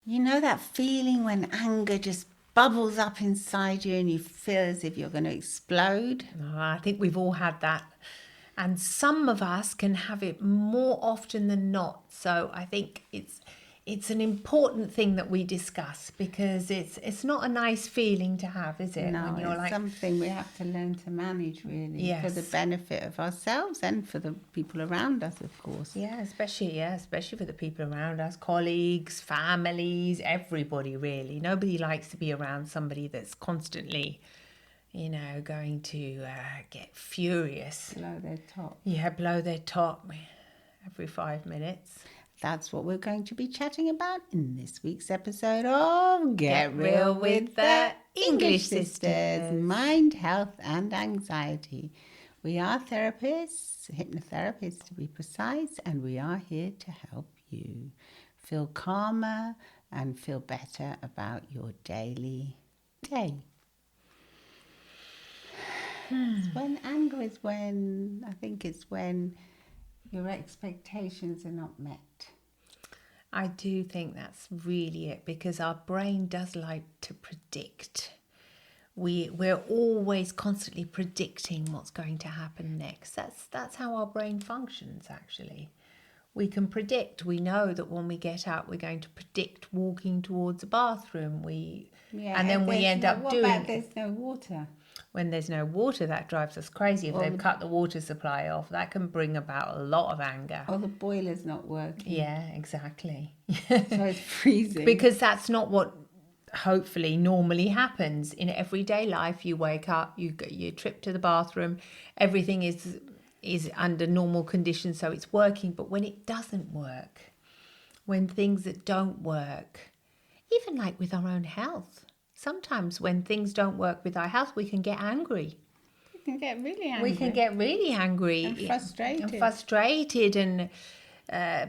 You know that feeling when anger just bubbles up inside you and you feel as if you're going to explode? Oh, I think we've all had that. And some of us can have it more often than not. So I think it's an important thing that we discuss, because it's not a nice feeling to have, is it? No, When you're it's something we have to learn to manage, really, for the Yes. benefit of ourselves and for the people around us, of course. especially for the people around us, colleagues, families, everybody really. Nobody likes to be around somebody that's constantly, going to get furious. Blow their top. Yeah, blow their top every 5 minutes. That's what we're going to be chatting about in this week's episode of Get Real with the English Sisters. Mind, Health and Anxiety. We are therapists, hypnotherapists to be precise, and we are here to help you feel calmer and feel better about your daily day. It's when anger is when, I think it's when your expectations are not met. I do think that's really it, because our brain does like to predict. We're always constantly predicting what's going to happen next. That's how our brain functions, actually. We can predict. We know that when we get out, we're going to predict walking towards a bathroom. And then we end up doing. What about there's no water? When there's no water, that drives us crazy. If they've cut the water supply off, that can bring about a lot of anger. Or the boiler's not working. Yeah, exactly. So it's freezing. Because that's not what hopefully normally happens in everyday life. You wake up, you trip to the bathroom, everything is under normal conditions, so it's working. But when it doesn't work, when things that don't work, even like with our own health, sometimes when things don't work with our health, we can get angry. We can get really angry. And frustrated. And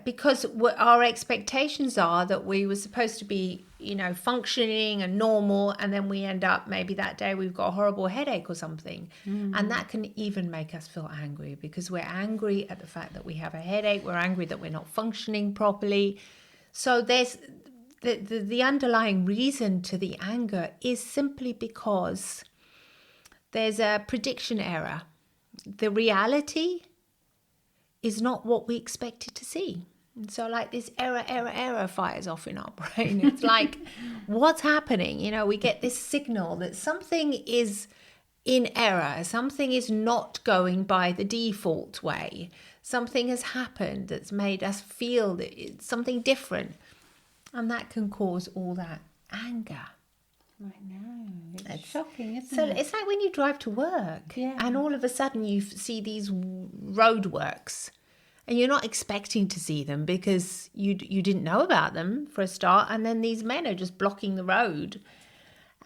because our expectations are that we were supposed to be, functioning and normal, and then we end up, maybe that day we've got a horrible headache or something. And that can even make us feel angry, because we're angry at the fact that we have a headache. We're angry that we're not functioning properly. So there's the underlying reason to the anger is simply because there's a prediction error. The reality is not what we expected to see. And so like this error fires off in our brain. It's like, what's happening? We get this signal that something is in error. Something is not going by the default way. Something has happened that's made us feel that it's something different. And that can cause all that anger. I know. It's shocking, isn't it? So it's like when you drive to work, and all of a sudden you see these roadworks, and you're not expecting to see them because you didn't know about them for a start. And then these men are just blocking the road,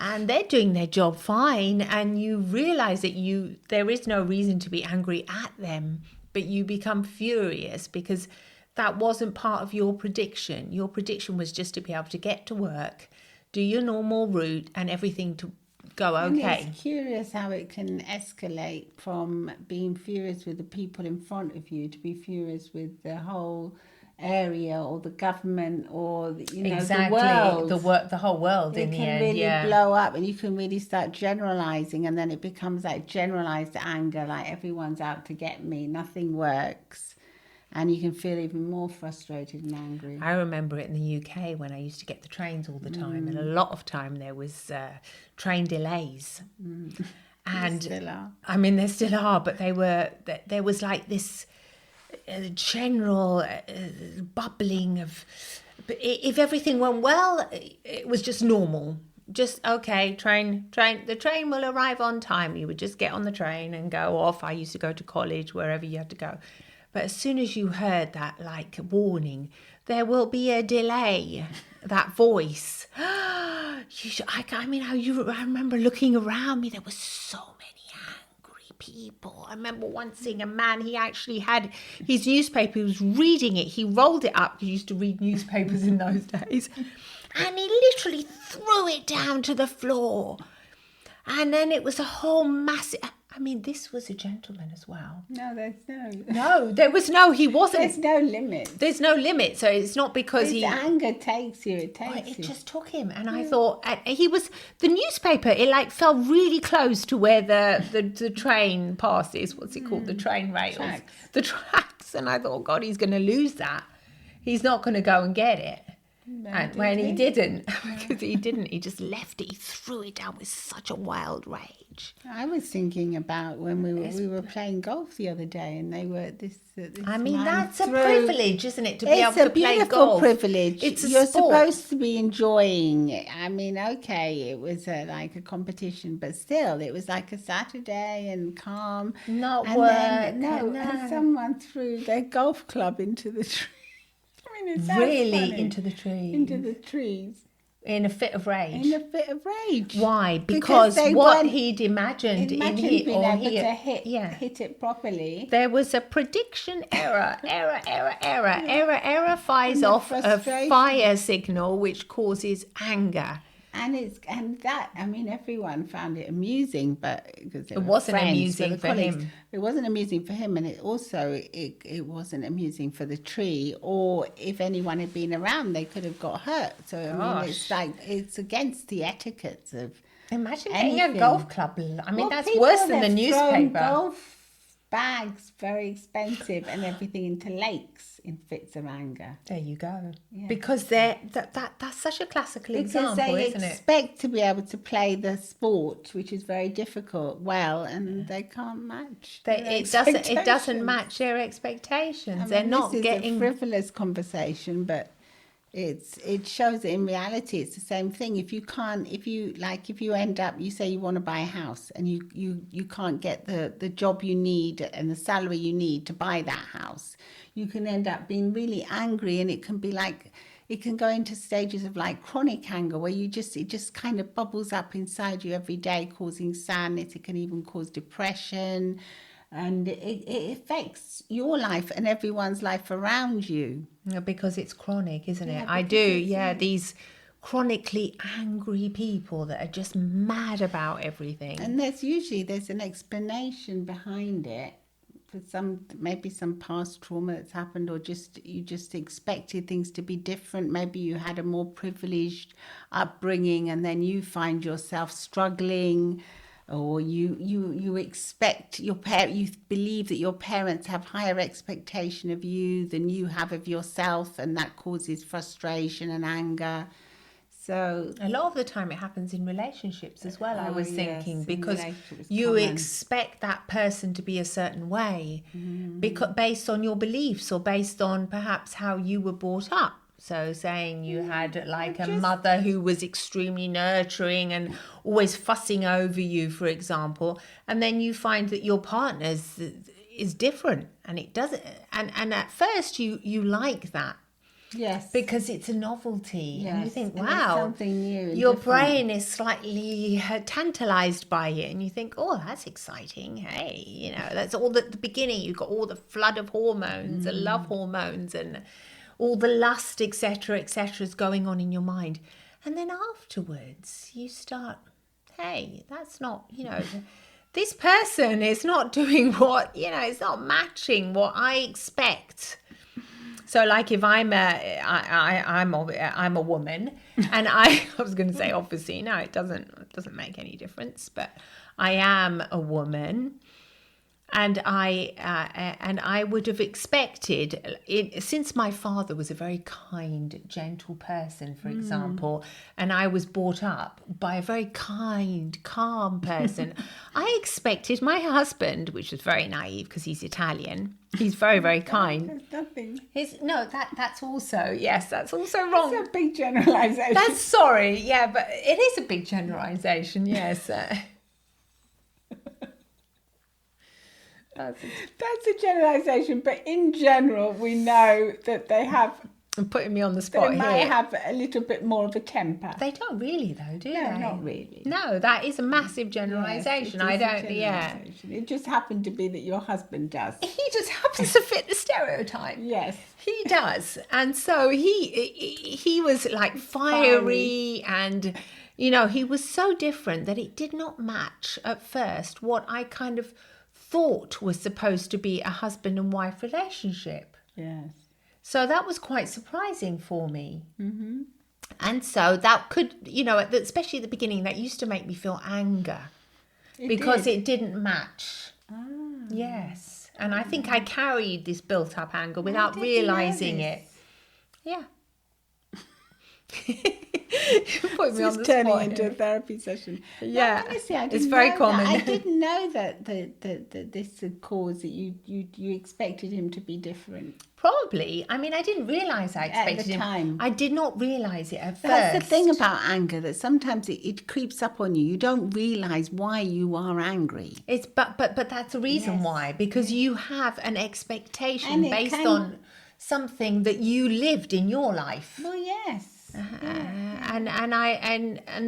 and they're doing their job fine. And you realise that there is no reason to be angry at them, but you become furious because that wasn't part of your prediction. Your prediction was just to be able to get to work, do your normal route, and everything to go okay. And it's curious how it can escalate from being furious with the people in front of you to be furious with the whole area or the government or the world. The whole world in the end. It can really blow up, and you can really start generalizing, and then it becomes like generalized anger, like everyone's out to get me, nothing works. And you can feel even more frustrated and angry. I remember it in the UK when I used to get the trains all the time. And a lot of time there was train delays. And there still are. I mean, there still are, but there was like this general bubbling of... If everything went well, it was just normal. Just, okay, the train will arrive on time. You would just get on the train and go off. I used to go to college, wherever you had to go. But as soon as you heard that, like, warning, there will be a delay, that voice. I remember looking around me. There were so many angry people. I remember once seeing a man, he actually had his newspaper. He was reading it. He rolled it up. He used to read newspapers in those days. And he literally threw it down to the floor. And then it was a whole massive... I mean, this was a gentleman as well. No, there's no. No, there was no, he wasn't. There's no limit. There's no limit. So it's not because His anger takes you. It takes It you. just took him. And I thought, and he was, the newspaper, it like fell really close to where the train passes. What's it called? The train rails. Tracks. The tracks. And I thought, God, he's going to lose that. He's not going to go and get it. And when he didn't, because he didn't, he just left it. He threw it down with such a wild rage. I was thinking about when we were playing golf the other day, and they were this I mean, man that's a threw- privilege, isn't it, to be able to play It's a golf? beautiful privilege. It's a You're sport. supposed to be enjoying it. I mean, okay, it was like a competition, but still, it was like a Saturday and calm. Not and work. Then, and someone threw their golf club into the tree. I mean, it sounds Really funny. into the tree. Into the trees. In a fit of rage. In a fit of rage. Why? Because Because they what weren't- he'd imagined in Imagine it being or able here. to hit it properly. There was a prediction error. Error fires And the off a frustration. fire signal which causes anger. And that, I mean, everyone found it amusing, but because It wasn't amusing for colleagues. him. It wasn't amusing for him, and it wasn't amusing for the tree. Or if anyone had been around, they could have got hurt. So I mean, it's Gosh. like it's against the etiquettes of. Imagine getting a Anything. golf club. I mean, Well, that's people worse than the have thrown newspaper. Golf bags, very expensive, and everything into lakes in fits of anger. There you go. Yeah. Because that's such a classical Because example, they isn't it? expect to be able to play the sport, which is very difficult, well, and they can't match. their It doesn't expectations. match their expectations. I mean, They're not this is getting a frivolous conversation, but it shows that in reality it's the same thing. If you end up, you say you want to buy a house and you can't get the job you need and the salary you need to buy that house, you can end up being really angry, and it can go into stages of like chronic anger where it just kind of bubbles up inside you every day, causing sadness. It can even cause depression, and it affects your life and everyone's life around you. because it's chronic, isn't it? Yeah, I because do. it's- Yeah, these chronically angry people that are just mad about everything. And there's an explanation behind it for maybe some past trauma that's happened, or you just expected things to be different. Maybe you had a more privileged upbringing, and then you find yourself struggling, or you expect you believe that your parents have higher expectation of you than you have of yourself, and that causes frustration and anger. So A lot of the time it happens in relationships as well, I was yes, thinking, in because relationships, you common. expect that person to be a certain way because based on your beliefs or based on perhaps how you were brought up. So saying you had like a mother who was extremely nurturing and always fussing over you, for example, and then you find that your partner is different, and it doesn't, and at first you like that. yes, Because it's a novelty, and you Yes, think, and it's wow, something new and your different. brain is slightly tantalized by it, and you think, oh, that's exciting. Hey, that's all at the beginning. You've got all the flood of hormones, the love hormones, and all the lust, etc., is going on in your mind. And then afterwards, you start, hey, that's not, this person is not doing what, it's not matching what I expect. So, like, if I'm a woman, and I was going to say, obviously, no, it doesn't make any difference. But I am a woman, and I would have expected, since my father was a very kind, gentle person, for example, and I was brought up by a very kind, calm person, I expected my husband, which was very naive because he's Italian. He's very, very kind. There's nothing. That's also, yes, that's also wrong. It's a big generalization. That's sorry, yeah, but it is a big generalization, yes. That's a generalization, but in general, we know that they Putting me on the spot might here. have a little bit more of a temper. They don't really, though, do No, they? not really. No, that is a massive Yes, generalization. it I is a don't, yeah. generalisation. It just happened to be that your husband does. He just happens to fit the stereotype. Yes. He does. And so he was like fiery and You know, he was so different that it did not match at first what I kind of thought was supposed to be a husband and wife relationship. Yes. So that was quite surprising for me. Mm-hmm. And so that could, you know, especially at the beginning, that used to make me feel anger because it didn't match. Ah. Yes. And I think I carried this built up anger without realizing it. Yeah. You put me on the turning spot into here. a therapy session. Yeah, No, honestly, I didn't it's very know common. That. I didn't know that this had caused that you expected him to be different. Probably. I mean, I didn't realize I expected at the him. time. I did not realize it at first. That's the thing about anger, that sometimes it creeps up on you. You don't realize why you are angry. It's but that's the reason Yes. why, because you have an expectation And it based can- on something that you lived in your life. Well, yes. And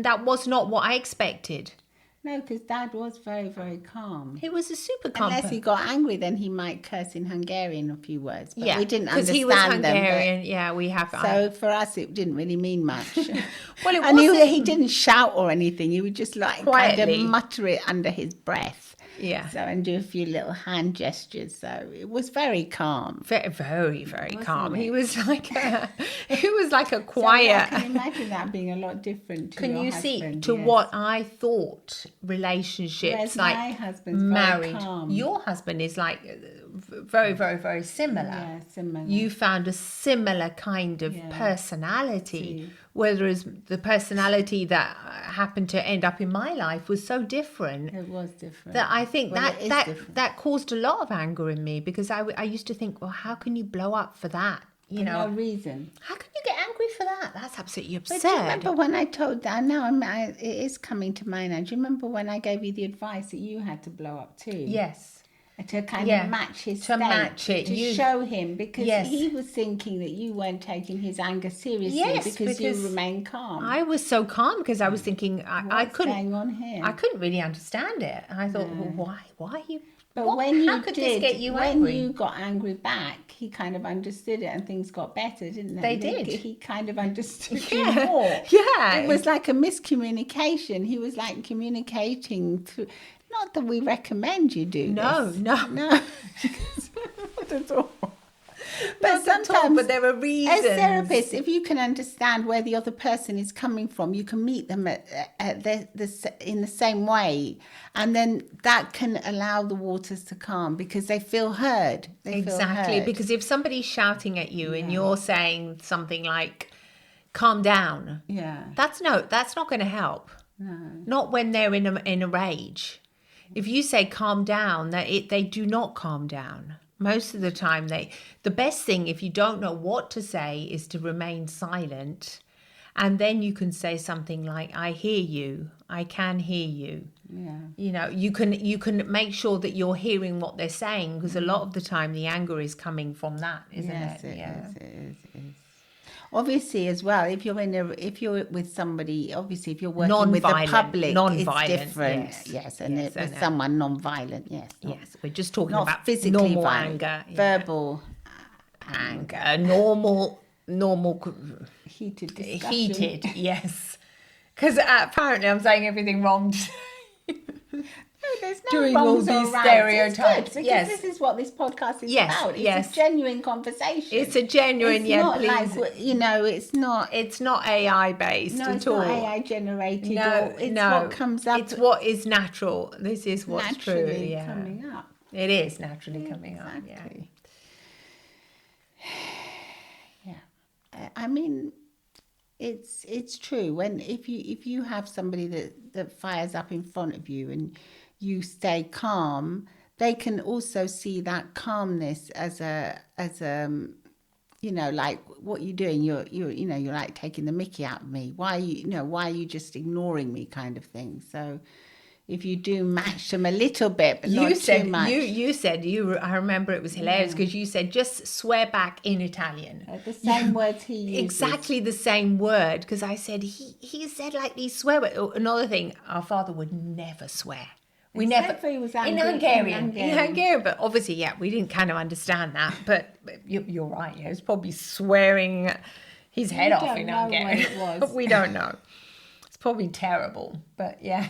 that was not what I expected. No, because Dad was very, very calm. He was a super calm. Unless he got angry, then he might curse in Hungarian a few words. But yeah, we didn't because understand he was them. Hungarian. Yeah, we have. So for us, it didn't really mean much. Well, it and wasn't. he didn't shout or anything. He would just like kind Quietly. of mutter it under his breath. Yeah. So and do a few little hand gestures. So it was very calm. Very, very, very calm. it? He was like a So quiet. I can imagine that being a lot different to Can your you husband, see to yes. what I thought relationships Whereas like my husband's very married? calm. Your husband is like very, very, very similar. Yeah, similar. You found a similar kind of Yeah. personality, whereas the personality that happened to end up in my life was so different. It was different. That I think Well, it is that different. that caused a lot of anger in me, because I used to think, well, how can you blow up for that? You For know, no reason. how can you get angry for that? That's absolutely absurd. But do you remember when I told that? Now it is coming to mind now. Do you remember when I gave you the advice that you had to blow up too? Yes. To kind Yeah, of match his to state, match it. to show him, because Yes. he was thinking that you weren't taking his anger seriously, Yes, because you because remain calm. I was so calm because I was thinking I What's couldn't going on here? I couldn't really understand it. And I thought, well, why are you? But what- when how you could did, this get you when angry? you got angry back, he kind of understood it, and things got better, didn't they? They did. He kind of understood Yeah. you more. Yeah. It was like a miscommunication. He was like communicating through. Not that we recommend you do No, this. no. Not at all. But Not at all, sometimes, but there are reasons. as therapists, if you can understand where the other person is coming from, you can meet them in the same way, and then that can allow the waters to calm, because they feel heard. They Exactly, feel heard. because if somebody's shouting at you and you're saying something like, calm down, Yeah. that's not going to help. No. Not when they're in a rage. If you say calm down, they do not calm down. Most of the time, the best thing, if you don't know what to say, is to remain silent, and then you can say something like, I hear you, I can hear you. Yeah. You know, you can make sure that you're hearing what they're saying, because a lot of the time the anger is coming from that, isn't Yes, it? it is. Obviously, as well, if you're with somebody, obviously, if you're working with the Non-violent, public, non-violent, it's different. yes. Yes, and Yes, with and, someone non-violent, yes. Yes, we're just talking Not about physically normal violent, anger. verbal Anger, normal heated discussion. heated, yes. Because apparently I'm saying everything wrong. No, there's no Doing all wrongs or these rights. stereotypes, It's good, because yes. this is what this podcast is Yes, about. It's yes. a genuine conversation. It's a genuine, It's yeah, not please. like, it's not. It's not AI based No, at it's all. not AI generated. No, or it's no. what comes up. It's what is natural. This is what's true. naturally Yeah, coming up. it is naturally coming up. Yeah. Exactly. I mean, it's true. If you have somebody that fires up in front of you and you stay calm, they can also see that calmness as a like, what you're doing. You're like taking the mickey out of me. Why are you just ignoring me, kind of thing. So if you do match them a little bit, but not too much. You said I remember it was hilarious because you said just swear back in Italian. The same words he uses. Exactly the same word, because I said he said like these swear words. Another thing, our father would never swear. We Except never for he was in angry Hungarian, but obviously, yeah, we didn't kind of understand that. But you're right. Yeah, he was probably swearing his head off in don't know Hungarian. what it was. We don't know. It's probably terrible, but yeah.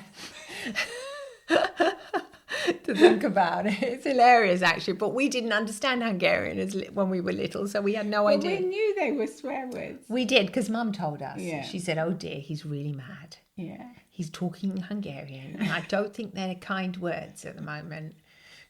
To think about it, it's hilarious actually. But we didn't understand Hungarian when we were little, so we had no But idea. we knew they were swear words. We did, because Mum told us. Yeah. She said, "Oh dear, he's really mad. Yeah. He's talking Hungarian, and I don't think they're kind words at the moment."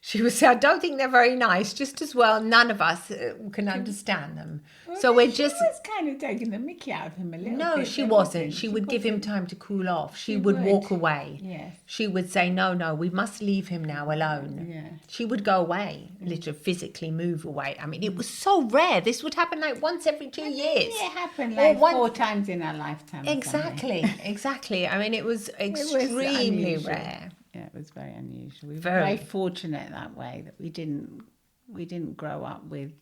She would say, "I don't think they're very nice. Just as well, none of us can understand them." Well, So we're she just. was kind of taking the mickey out of him a little No, bit. she though, wasn't. She would give him wasn't. time to cool off. She She would would. walk away. Yes. She would say, no, we must leave him now alone. Yeah. She would go away, literally physically move away. I mean, it was so rare. This would happen like once every 2 years. It happened like Or 4 times in our lifetime. or something. Exactly. I mean, it was It was extremely unusual. rare. Yeah, it was very unusual. We were Very. very fortunate that way that we didn't grow up with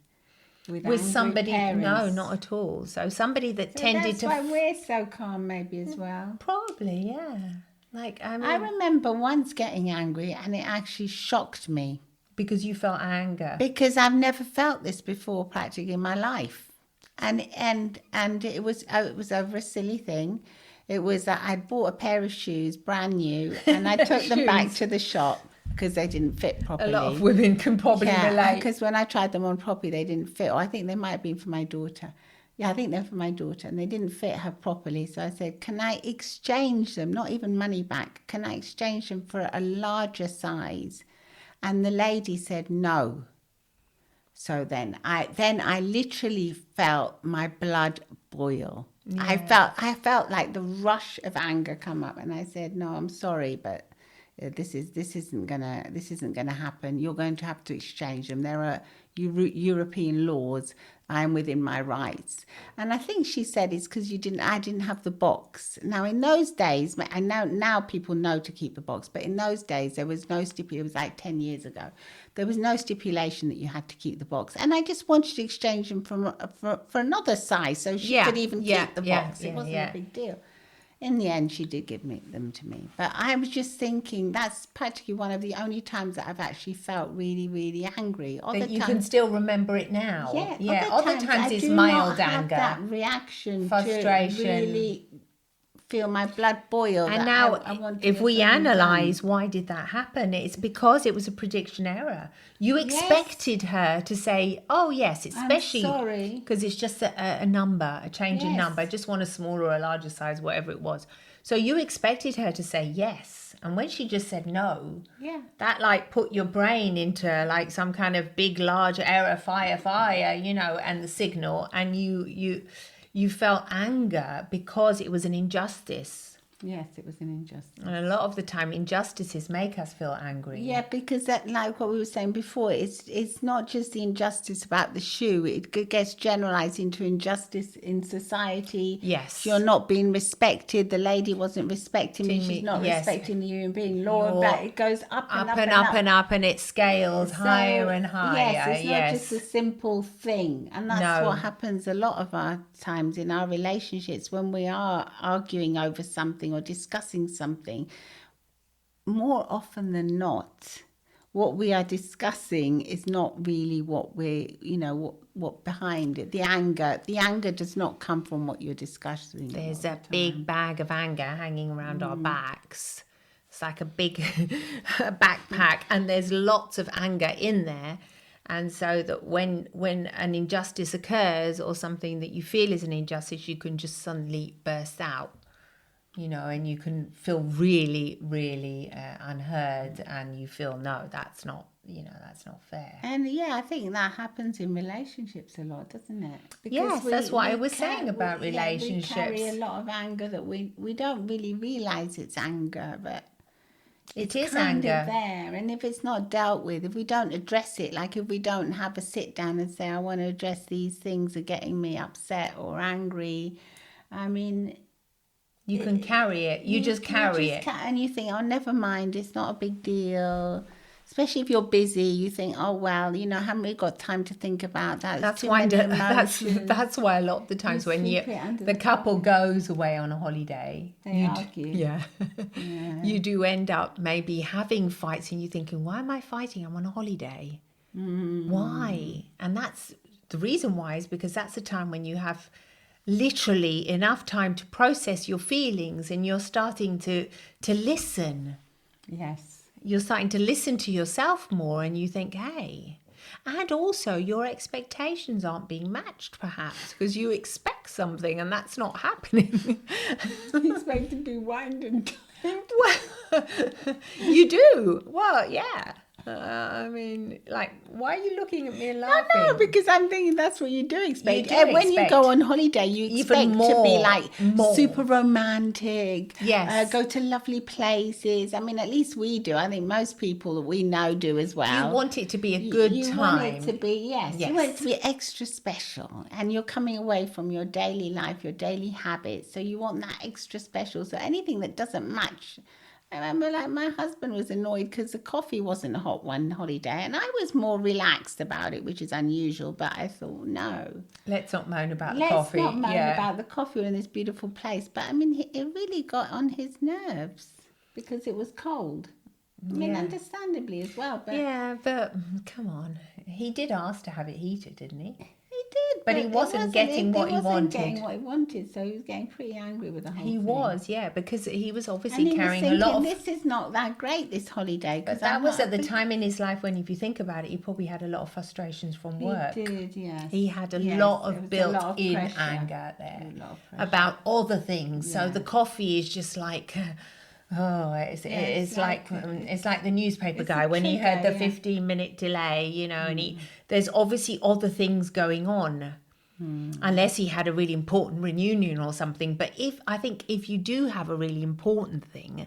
With angry somebody, parents. no, not at all. So somebody that So tended that's to. why we're so calm, maybe as well. Probably, yeah. Like, I mean, I remember once getting angry, and it actually shocked me because you felt anger. because I've never felt this before, practically in my life, and it was over a silly thing. It was that I'd bought a pair of shoes, brand new, and I took them back to the shop because they didn't fit A properly. lot of women can probably relate. because when I tried them on properly, they didn't fit. Or I think they might have been for my daughter. Yeah, I think they're for my daughter, and they didn't fit her properly. So I said, can I exchange them? Not even money back. Can I exchange them for a larger size? And the lady said no. So then I literally felt my blood boil. Yeah. I felt like the rush of anger come up, and I said, no, I'm sorry, but this isn't gonna happen. You're going to have to exchange them. There are European laws. I'm within my rights. And I think she said it's because I didn't have the box. Now in those days, I know now people know to keep the box, but in those days there was no stipulation. It was like 10 years ago. There was no stipulation that you had to keep the box. And I just wanted to exchange them for another size so she could even keep the box. It wasn't a big deal. In the end, she did give them to me. But I was just thinking that's practically one of the only times that I've actually felt really, really angry. That you can still remember it now. Yeah. Other times it's I do mild not have anger, that reaction, frustration. to really feel my blood boil. And now, if we analyse why did that happen, it's because it was a prediction error. You expected her to say, "Oh yes," especially because it's just a number, a change in number. I just want a smaller or a larger size, whatever it was. So you expected her to say yes, and when she just said no, that like put your brain into like some kind of big, large error, fire, and the signal, and you felt anger because it was an injustice. Yes, it was an injustice. And a lot of the time, injustices make us feel angry. Yeah, because that, like what we were saying before, it's not just the injustice about the shoe. It gets generalised into injustice in society. Yes. You're not being respected. The lady wasn't respecting me. She's not respecting the human being. Law, but it goes up and up, and it scales higher and higher. Yes, it's not just a simple thing. And that's what happens a lot of our times in our relationships when we are arguing over something or discussing something. More often than not, what we are discussing is not really what we're, what behind it. The anger does not come from what you're discussing. There's a big bag of anger hanging around our backs. It's like a big backpack, and there's lots of anger in there. And so that when an injustice occurs or something that you feel is an injustice, you can just suddenly burst out. And you can feel really, really unheard, and you feel, no, that's not fair. And I think that happens in relationships a lot, doesn't it? Because that's what I was saying about relationships. We carry a lot of anger that we don't really realise it's anger, but it is kind of there. And if it's not dealt with, if we don't address it, like if we don't have a sit down and say, I want to address these things that are getting me upset or angry, I mean, you can carry it. You just carry it. And you think, oh, never mind, it's not a big deal. Especially if you're busy, you think, oh, well, haven't we got time to think about that? That's why a lot of the times when the couple goes away on a holiday, they argue. Yeah. You do end up maybe having fights, and you're thinking, why am I fighting? I'm on a holiday. Why? And that's the reason why is because that's the time when you have literally enough time to process your feelings, and you're starting to listen. Yes. You're starting to listen to yourself more, and you think, hey, and also your expectations aren't being matched perhaps because you expect something and that's not happening. You expect to be wined and dined. Well, you do. Well, yeah. I mean, like, why are you looking at me and laughing? No, because I'm thinking that's what you do expect. You do When you expect go on holiday, you even expect to be more, like more. super romantic. Yes. Go to lovely places. I mean, at least we do. I think most people that we know do as well. You want it to be a good you time. want it to be, yes. You want it Yes. to be extra special. And you're coming away from your daily life, your daily habits. So you want that extra special. So anything that doesn't match. I remember, like, my husband was annoyed because the coffee wasn't hot one holiday, and I was more relaxed about it, which is unusual. But I thought, no, Let's not moan about the let's coffee. not moan Yeah. about the coffee in this beautiful place. But I mean, it really got on his nerves because it was cold. I mean, Yeah. understandably as well. But Yeah, but come on. He did ask to have it heated, didn't he? he did, But he wasn't getting what he wanted. Getting what he wanted, so he was getting pretty angry with the whole He thing. was, yeah, because he was And obviously he was carrying thinking, a lot of. this is not that great, this holiday. But that was at the time in his life when, if you think about it, he probably had a lot of frustrations from work. He did, yes. He had a Yes, lot there was of a built lot of in pressure. anger there A lot of pressure. about other things. So Yeah. the coffee is just like, oh, it's like the newspaper It's guy a when he heard the trigger, yeah. 15-minute delay, you know, and there's obviously other things going on. Unless he had a really important reunion or something. But I think if you do have a really important thing,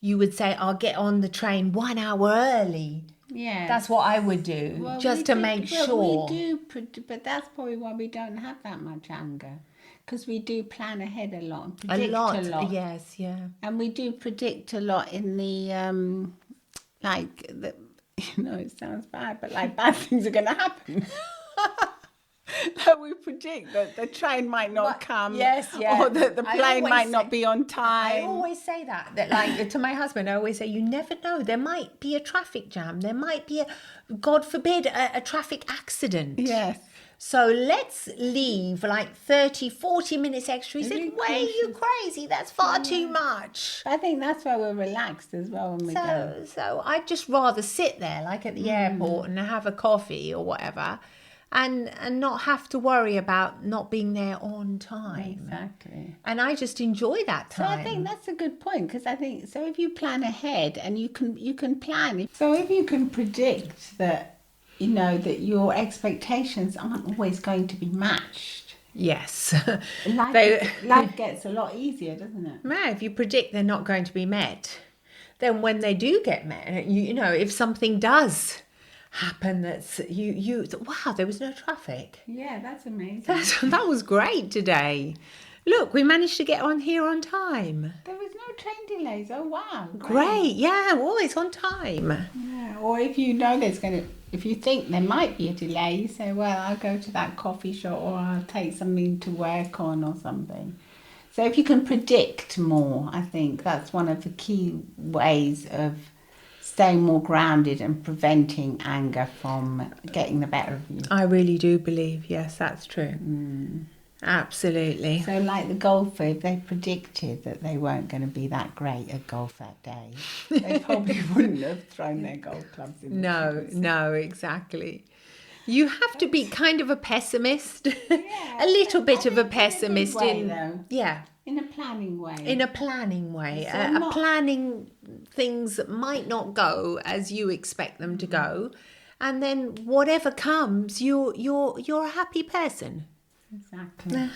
you would say, I'll get on the train 1 hour early. Yeah. That's what I would do, Well, just we to do- make well, sure. We do, but that's probably why we don't have that much anger. Because we do plan ahead a lot and predict a lot. Yes, yeah. And we do predict a lot in the, it sounds bad, but like bad things are going to happen. Like we predict that the train might not come. yes, yeah. Or that the I plane always might say- not be on I time. always say that like to my husband, I always say, you never know. There might be a traffic jam. There might be, God forbid, a traffic accident. Yes. So let's leave like 30, 40 minutes extra. He said, Really "Way, you crazy. That's far too much." I think that's why we're relaxed as well when we go. So I'd just rather sit there like at the airport and have a coffee or whatever and not have to worry about not being there on time. Exactly. And I just enjoy that So time. I think that's a good point, because I think, so if you plan ahead and you can plan, so if you can predict that, you know, that your expectations aren't always going to be matched, Yes. life gets a lot easier, doesn't it? Man, if you predict they're not going to be met, then when they do get met, you know, if something does happen that's wow, there was no traffic. Yeah, that's amazing. That was great today. Look, we managed to get on here on time. There was no train delays. Oh wow, Great, yeah, always on time. Yeah, or if you know if you think there might be a delay, you say, well, I'll go to that coffee shop, or I'll take something to work on or something. So if you can predict more, I think that's one of the key ways of staying more grounded and preventing anger from getting the better of you. I really do believe, yes, that's true. Absolutely. So like the golfer, if they predicted that they weren't going to be that great at golf that day, they probably wouldn't have thrown their golf clubs in. No, exactly. You have to be kind of a pessimist, Yeah, a little bit of a in a good pessimist way, though. yeah, In a planning way. in a planning way, So planning things that might not go as you expect them to go, and then whatever comes, you're a happy person. Exactly.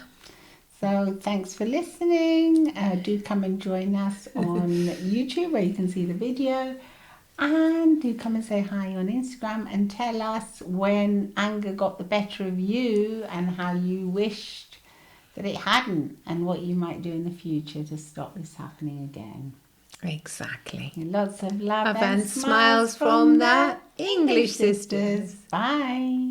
So thanks for listening. Do come and join us on YouTube where you can see the video. And do come and say hi on Instagram and tell us when anger got the better of you and how you wished that it hadn't, and what you might do in the future to stop this happening again. Exactly. Lots of love And smiles from the English sisters. Bye.